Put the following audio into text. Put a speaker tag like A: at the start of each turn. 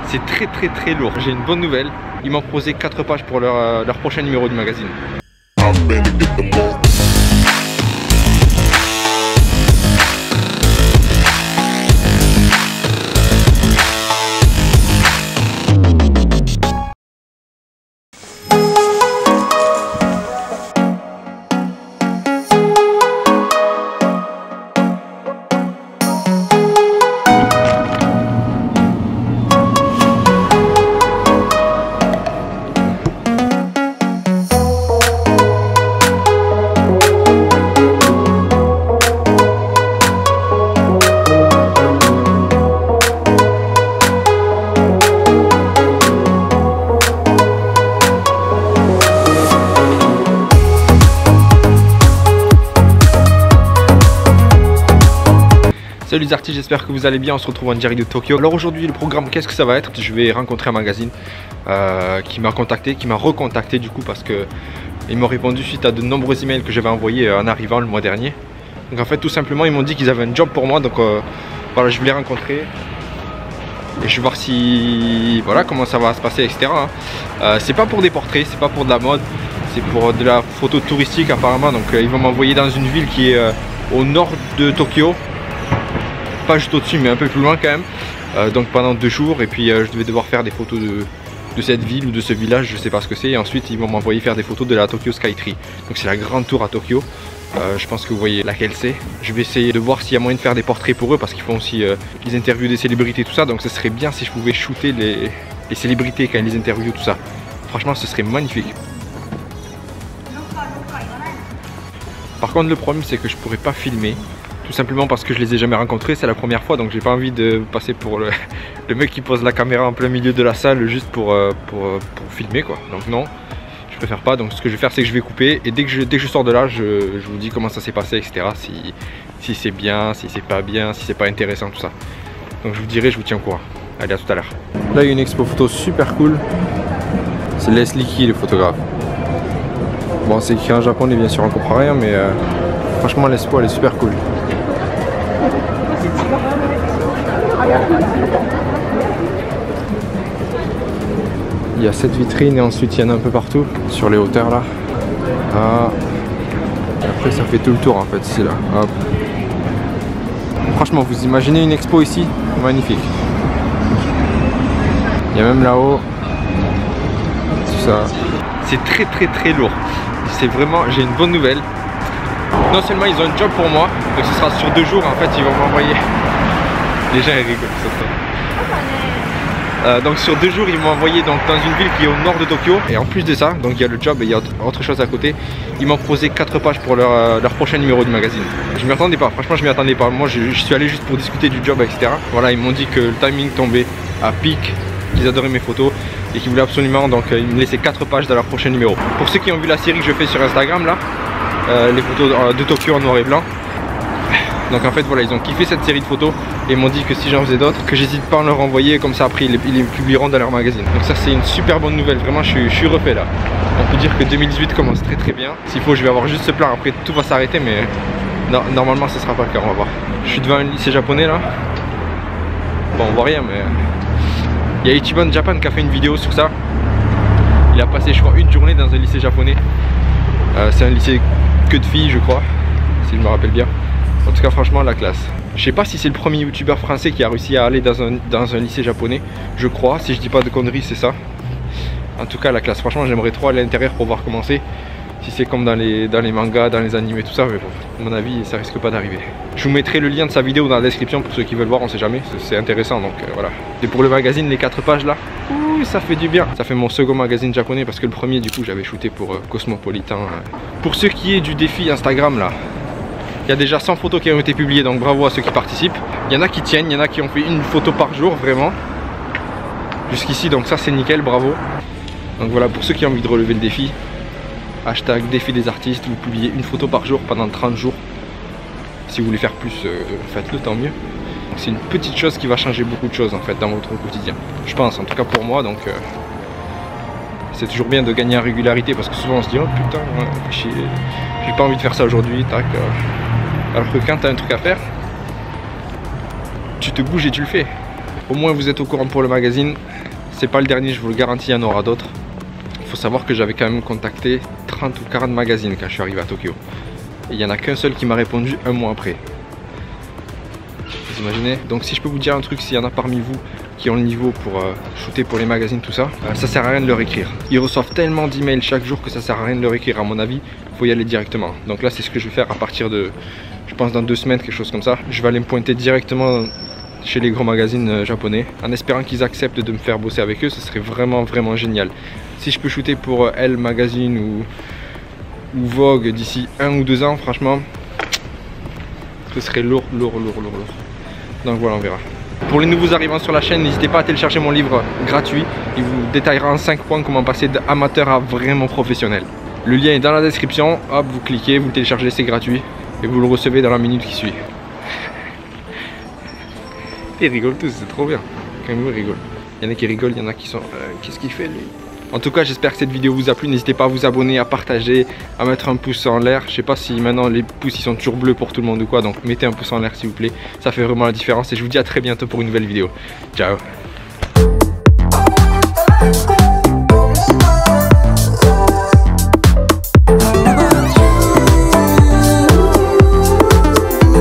A: C'est très lourd. J'ai une bonne nouvelle, ils m'ont proposé 4 pages pour leur prochain numéro du magazine. Salut les artistes, j'espère que vous allez bien, on se retrouve en direct de Tokyo. Alors aujourd'hui le programme, qu'est-ce que ça va être? Je vais rencontrer un magazine qui m'a recontacté du coup parce que ils m'ont répondu suite à de nombreux emails que j'avais envoyés en arrivant le mois dernier. Donc en fait tout simplement ils m'ont dit qu'ils avaient un job pour moi, donc voilà, je vais les rencontrer et je vais voir si voilà comment ça va se passer, etc. C'est pas pour des portraits, c'est pas pour de la mode, c'est pour de la photo touristique apparemment. Donc ils vont m'envoyer dans une ville qui est au nord de Tokyo. Pas juste au-dessus mais un peu plus loin quand même, donc pendant 2 jours, et puis je devais devoir faire des photos de cette ville ou de ce village, je sais pas ce que c'est, et ensuite ils vont m'envoyer faire des photos de la Tokyo Skytree. Donc c'est la grande tour à Tokyo, je pense que vous voyez laquelle c'est. Je vais essayer de voir s'il y a moyen de faire des portraits pour eux parce qu'ils font aussi les interviews des célébrités tout ça, donc ce serait bien si je pouvais shooter les célébrités quand ils les interviewent tout ça. Franchement ce serait magnifique. Par contre le problème c'est que je pourrais pas filmer. Tout simplement parce que je les ai jamais rencontrés, c'est la première fois, donc j'ai pas envie de passer pour le mec qui pose la caméra en plein milieu de la salle juste pour filmer quoi. Donc non, je préfère pas. Donc ce que je vais faire c'est que je vais couper et dès que je sors de là, je vous dis comment ça s'est passé, etc. Si c'est bien, si c'est pas bien, si c'est pas intéressant, tout ça. Donc je vous dirai, je vous tiens au courant. Allez, à tout à l'heure. Là il y a une expo photo super cool. C'est Leslie Key le photographe. Bon c'est écrit en japonais bien sûr, on comprend rien, mais franchement l'expo elle est super cool. Il y a cette vitrine et ensuite il y en a un peu partout sur les hauteurs là. Ah. Et après ça fait tout le tour en fait ici là. Hop. Franchement vous imaginez une expo ici? Magnifique. Il y a même là-haut. Tout ça. C'est très lourd. C'est vraiment, j'ai une bonne nouvelle. Non seulement ils ont un job pour moi, donc ce sera sur 2 jours en fait ils vont m'envoyer. Les gens ils rigolent ça. Donc sur 2 jours ils m'ont envoyé donc dans une ville qui est au nord de Tokyo. Et en plus de ça, donc il y a le job et il y a autre chose à côté. Ils m'ont proposé 4 pages pour leur prochain numéro du magazine. Je m'y attendais pas, franchement je m'y attendais pas. Moi je suis allé juste pour discuter du job, etc. Voilà, ils m'ont dit que le timing tombait à pic, qu'ils adoraient mes photos et qu'ils voulaient absolument donc ils me laissaient 4 pages dans leur prochain numéro. Pour ceux qui ont vu la série que je fais sur Instagram là, les photos de Tokyo en noir et blanc. Donc en fait voilà, ils ont kiffé cette série de photos et m'ont dit que si j'en faisais d'autres, que j'hésite pas à leur envoyer, comme ça après ils les publieront dans leur magazine. Donc ça c'est une super bonne nouvelle, vraiment je suis refait là. On peut dire que 2018 commence très bien. S'il faut je vais avoir juste ce plan, après tout va s'arrêter, mais non, normalement ce sera pas le cas, on va voir. Je suis devant un lycée japonais là. Bon on voit rien mais il y a Ichiban Japan qui a fait une vidéo sur ça. Il a passé je crois une journée dans un lycée japonais. C'est un lycée que de filles je crois, si je me rappelle bien. En tout cas franchement la classe. Je sais pas si c'est le premier youtubeur français qui a réussi à aller dans un lycée japonais. Je crois, si je dis pas de conneries c'est ça. En tout cas la classe, franchement j'aimerais trop aller à l'intérieur pour voir comment c'est. Si c'est comme dans les mangas, dans les animés, tout ça, mais bon, à mon avis ça risque pas d'arriver. Je vous mettrai le lien de sa vidéo dans la description pour ceux qui veulent voir, on sait jamais, c'est intéressant donc voilà. Et pour le magazine, les 4 pages là, ouh, ça fait du bien. Ça fait mon second magazine japonais parce que le premier du coup j'avais shooté pour Cosmopolitan. Pour ce qui est du défi Instagram là, il y a déjà 100 photos qui ont été publiées, donc bravo à ceux qui participent. Il y en a qui tiennent, il y en a qui ont fait une photo par jour, vraiment. Jusqu'ici, donc ça c'est nickel, bravo. Donc voilà, pour ceux qui ont envie de relever le défi, hashtag défi des artistes, vous publiez une photo par jour pendant 30 jours. Si vous voulez faire plus, faites-le, tant mieux. C'est une petite chose qui va changer beaucoup de choses en fait dans votre quotidien. Je pense, en tout cas pour moi, donc c'est toujours bien de gagner en régularité parce que souvent on se dit oh putain, j'ai pas envie de faire ça aujourd'hui, tac. Alors que quand tu as un truc à faire, tu te bouges et tu le fais. Au moins vous êtes au courant pour le magazine. C'est pas le dernier, je vous le garantis, il y en aura d'autres. Il faut savoir que j'avais quand même contacté 30 ou 40 magazines quand je suis arrivé à Tokyo. Et il n'y en a qu'un seul qui m'a répondu un mois après. Vous imaginez? Donc si je peux vous dire un truc, s'il y en a parmi vous qui ont le niveau pour shooter pour les magazines, tout ça, ça sert à rien de leur écrire. Ils reçoivent tellement d'emails chaque jour que ça sert à rien de leur écrire. À mon avis, il faut y aller directement. Donc là, c'est ce que je vais faire à partir de, je pense dans 2 semaines, quelque chose comme ça. Je vais aller me pointer directement chez les gros magazines japonais en espérant qu'ils acceptent de me faire bosser avec eux. Ce serait vraiment génial. Si je peux shooter pour Elle Magazine ou Vogue d'ici 1 ou 2 ans, franchement, ce serait lourd. Donc voilà, on verra. Pour les nouveaux arrivants sur la chaîne, n'hésitez pas à télécharger mon livre gratuit. Il vous détaillera en 5 points comment passer d'amateur à vraiment professionnel. Le lien est dans la description. Hop, vous cliquez, vous le téléchargez, c'est gratuit. Et vous le recevez dans la minute qui suit. Ils rigolent tous, c'est trop bien. Quand même, ils rigolent. Il y en a qui rigolent, il y en a qui sont... qu'est-ce qu'il fait lui? En tout cas, j'espère que cette vidéo vous a plu. N'hésitez pas à vous abonner, à partager, à mettre un pouce en l'air. Je sais pas si maintenant les pouces ils sont toujours bleus pour tout le monde ou quoi. Donc mettez un pouce en l'air s'il vous plaît. Ça fait vraiment la différence. Et je vous dis à très bientôt pour une nouvelle vidéo. Ciao.